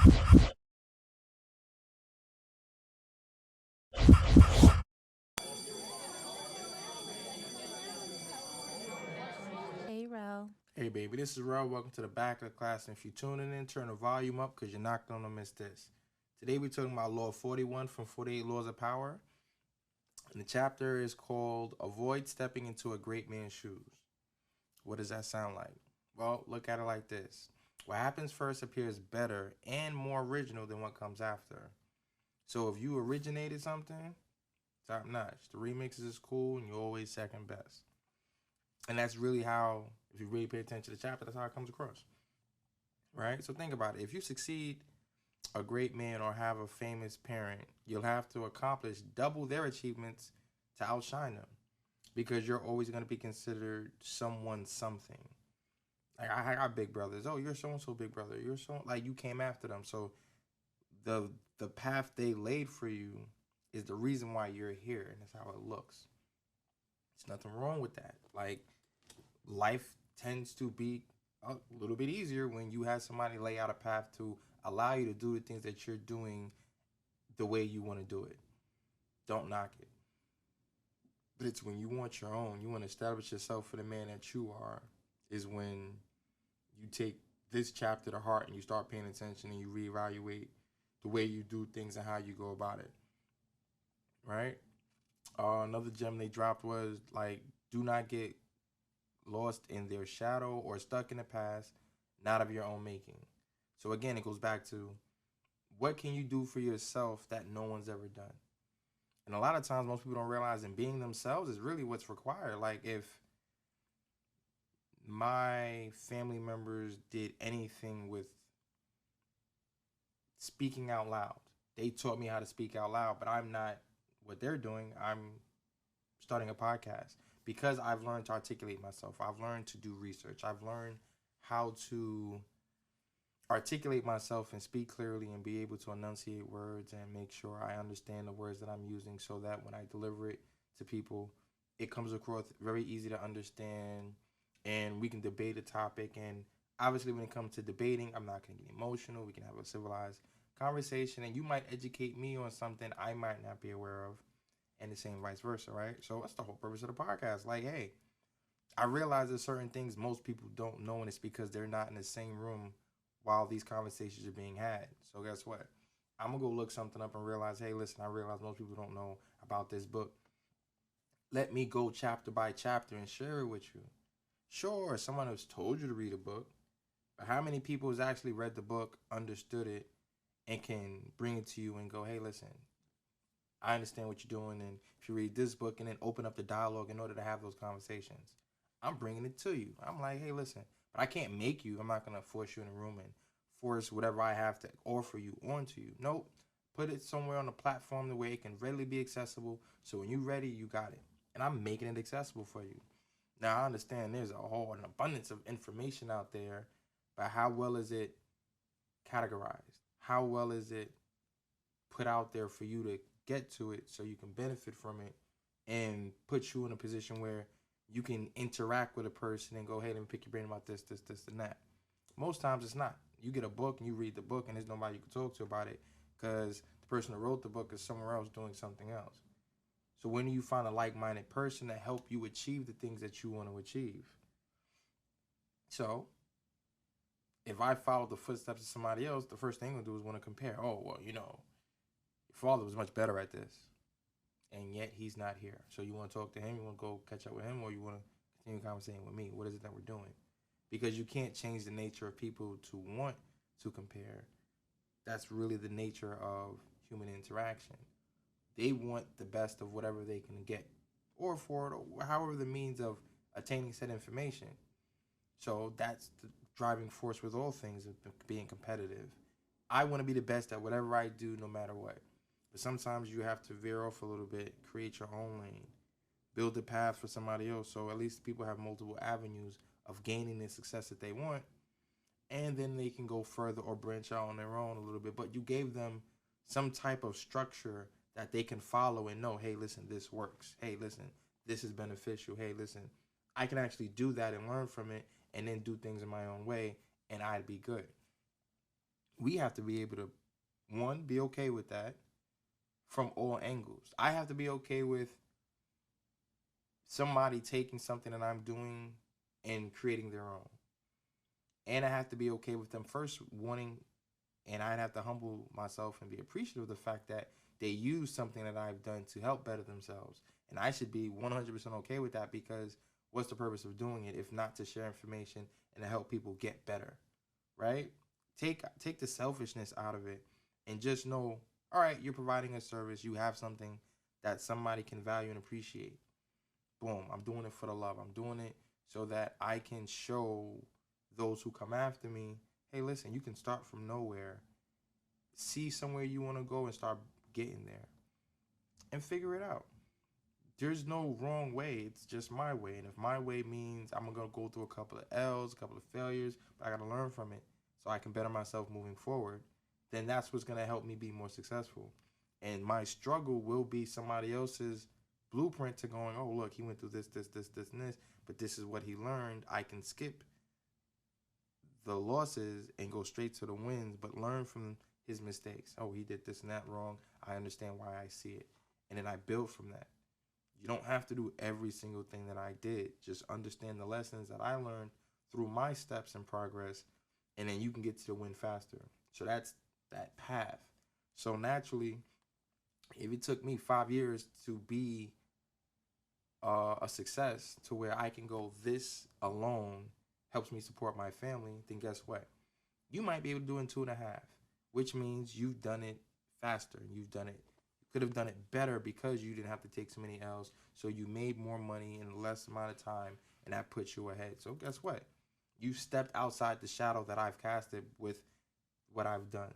Hey, Ro. Hey baby, this is Ro. Welcome to the back of the class. And if you're tuning in, turn the volume up because you're not gonna miss this. Today we're talking about Law 41 from 48 Laws of Power. And the chapter is called Avoid Stepping into a Great Man's Shoes. What does that sound like? Well, look at it like this. What happens first appears better and more original than what comes after. So if you originated something, top notch. The remixes is cool and you're always second best. And that's really how, if you really pay attention to the chapter, that's how it comes across. Right? So think about it. If you succeed a great man or have a famous parent, you'll have to accomplish double their achievements to outshine them because you're always going to be considered someone something. Like I got big brothers. Oh, you're so and so big brother. You're so like you came after them. So the the path they laid for you is the reason why you're here, and that's how it looks. There's nothing wrong with that. Like life tends to be a little bit easier when you have somebody lay out a path to allow you to do the things that you're doing the way you want to do it. Don't knock it. But it's when you want your own, you want to establish yourself for the man that you are, is when you take this chapter to heart and you start paying attention and you reevaluate the way you do things and how you go about it. Right? Another gem they dropped was like, do not get lost in their shadow or stuck in the past, not of your own making. So again, it goes back to what can you do for yourself that no one's ever done? And a lot of times, most people don't realize in being themselves is really what's required. Like, if my family members did anything with speaking out loud, they taught me how to speak out loud, but I'm not what they're doing. I'm starting a podcast because I've learned to articulate myself. I've learned to do research. I've learned how to articulate myself and speak clearly and be able to enunciate words and make sure I understand the words that I'm using so that when I deliver it to people, it comes across very easy to understand and we can debate a topic. And obviously, when it comes to debating, I'm not going to get emotional. We can have a civilized conversation and you might educate me on something I might not be aware of, and the same vice versa, right? So that's the whole purpose of the podcast. Like, hey, I realize there's certain things most people don't know, and it's because they're not in the same room while these conversations are being had. So guess what? I'm gonna go look something up and realize, hey, listen, I realize most people don't know about this book. Let me go chapter by chapter and share it with you. Sure, someone has told you to read a book, but how many people has actually read the book, understood it, and can bring it to you and go, hey, listen, I understand what you're doing, and if you read this book and then open up the dialogue in order to have those conversations, I'm bringing it to you. I'm like, hey, listen, but I can't make you. I'm not gonna force you in a room and force whatever I have to offer you onto you. Nope. Put it somewhere on a platform the way it can readily be accessible. So when you're ready, you got it, and I'm making it accessible for you. Now I understand there's a whole an abundance of information out there, but how well is it categorized? How well is it put out there for you to get to it so you can benefit from it and put you in a position where you can interact with a person and go, hey, let me pick your brain about this, and that. Most times it's not. You get a book and you read the book and there's nobody you can talk to about it because the person who wrote the book is somewhere else doing something else. So when do you find a like-minded person to help you achieve the things that you want to achieve? So if I follow the footsteps of somebody else, the first thing I'm gonna do is want to compare. Oh, well, your father was much better at this, and yet he's not here. So you want to talk to him, you want to go catch up with him, or you want to continue conversating with me? What is it that we're doing? Because you can't change the nature of people to want to compare. That's really the nature of human interaction. They want the best of whatever they can get, or for it, or however the means of attaining said information. So that's the driving force with all things of being competitive. I want to be the best at whatever I do, no matter what. But sometimes you have to veer off a little bit, create your own lane, build a path for somebody else. So at least people have multiple avenues of gaining the success that they want. And then they can go further or branch out on their own a little bit. But you gave them some type of structure that they can follow and know, hey, listen, this works. Hey, listen, this is beneficial. Hey, listen, I can actually do that and learn from it and then do things in my own way and I'd be good. we have to be able to, one, be okay with that from all angles. I have to be okay with somebody taking something that I'm doing and creating their own. And I have to be okay with them first wanting, and I'd have to humble myself and be appreciative of the fact that they use something that I've done to help better themselves. And I should be 100% okay with that, because what's the purpose of doing it if not to share information and to help people get better, right? Take the selfishness out of it and just know, all right, you're providing a service, you have something that somebody can value and appreciate. Boom, I'm doing it for the love. I'm doing it so that I can show those who come after me, hey, listen, you can start from nowhere, see somewhere you want to go and start getting there and figure it out. There's no wrong way. It's just my way. And if my way means I'm going to go through a couple of L's, a couple of failures, but I got to learn from it so I can better myself moving forward, then that's what's going to help me be more successful. And my struggle will be somebody else's blueprint to going, oh, look, he went through this, and this, but this is what he learned. I can skip the losses and go straight to the wins, but learn from his mistakes. Oh, he did this and that wrong. I understand why I see it. And then I build from that. You don't have to do every single thing that I did. Just understand the lessons that I learned through my steps and progress, and then you can get to the win faster. So that's that path. So naturally, if it took me 5 years to be a success to where I can go, this alone helps me support my family, then guess what? You might be able to do it in 2.5, which means you've done it faster. You could have done it better because you didn't have to take so many L's. So you made more money in less amount of time, and that puts you ahead. So guess what? You stepped outside the shadow that I've casted with what I've done.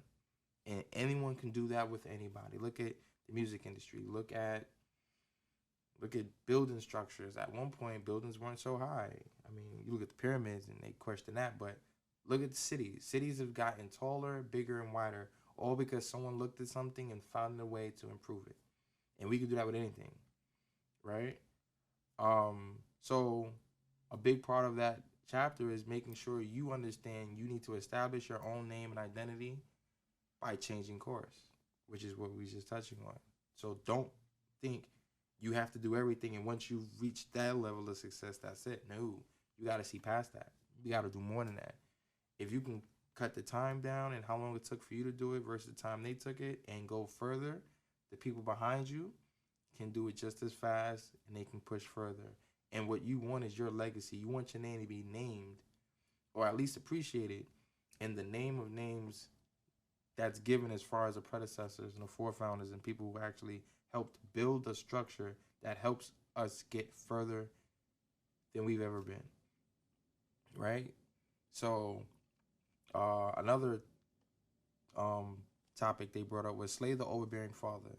And anyone can do that with anybody. Look at the music industry. Look at building structures. At one point, buildings weren't so high. I mean, you look at the pyramids and they question that, but look at the cities. Cities have gotten taller, bigger, and wider, all because someone looked at something and found a way to improve it. And we can do that with anything, right? So a big part of that chapter is making sure you understand you need to establish your own name and identity by changing course, which is what we just touching on. So don't think you have to do everything, and once you've reached that level of success, that's it. No, you got to see past that. You got to do more than that. If you can cut the time down and how long it took for you to do it versus the time they took it and go further, the people behind you can do it just as fast and they can push further. And what you want is your legacy. You want your name to be named or at least appreciated in the name of names that's given as far as the predecessors and the forefounders and people who actually helped build a structure that helps us get further than we've ever been, right? So another topic they brought up was slay the overbearing father,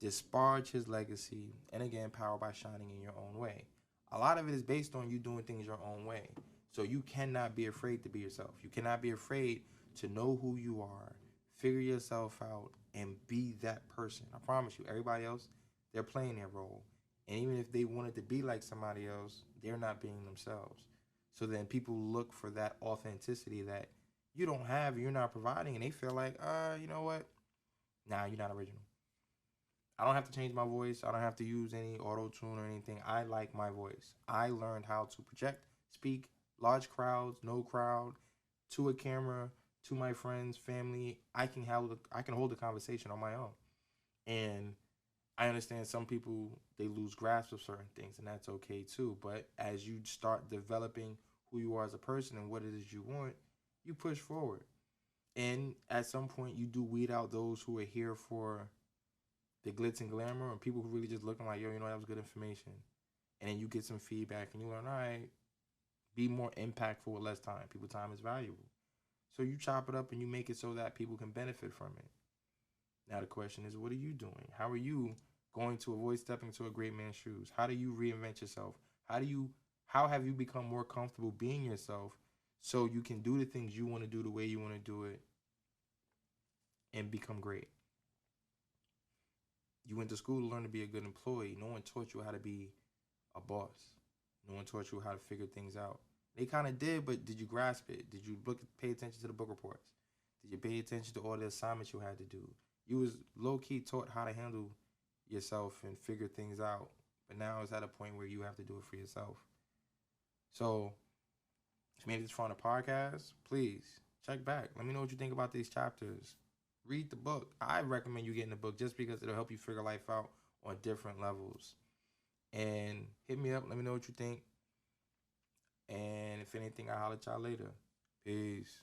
disparage his legacy, and again, power by shining in your own way. A lot of it is based on you doing things your own way. So you cannot be afraid to be yourself. You cannot be afraid to know who you are, figure yourself out, and be that person. I promise you, everybody else, they're playing their role. And even if they wanted to be like somebody else, they're not being themselves. So then people look for that authenticity that you don't have, you're not providing, and they feel like, you know what? Nah, you're not original. I don't have to change my voice. I don't have to use any auto-tune or anything. I like my voice. I learned how to project, speak, large crowds, no crowd, to a camera, to my friends, family. I can hold a conversation on my own. And I understand some people, they lose grasp of certain things, and that's okay too. But as you start developing who you are as a person and what it is you want, you push forward. And at some point, you do weed out those who are here for the glitz and glamour and people who really just looking like, yo, you know, that was good information. And then you get some feedback and you learn, all right, be more impactful with less time. People's time is valuable. So you chop it up and you make it so that people can benefit from it. Now the question is, what are you doing? How are you going to avoid stepping into a great man's shoes? How do you reinvent yourself? How have you become more comfortable being yourself so you can do the things you want to do the way you want to do it and become great? You went to school to learn to be a good employee. No one taught you how to be a boss. No one taught you how to figure things out. They kind of did, but did you grasp it? Did you pay attention to the book reports? Did you pay attention to all the assignments you had to do? You was low key taught how to handle yourself and figure things out. But now it's at a point where you have to do it for yourself. So if you made this far on a podcast, please check back. Let me know what you think about these chapters. Read the book. I recommend you getting the book just because it'll help you figure life out on different levels. And hit me up. Let me know what you think. And if anything, I'll holler at y'all later. Peace.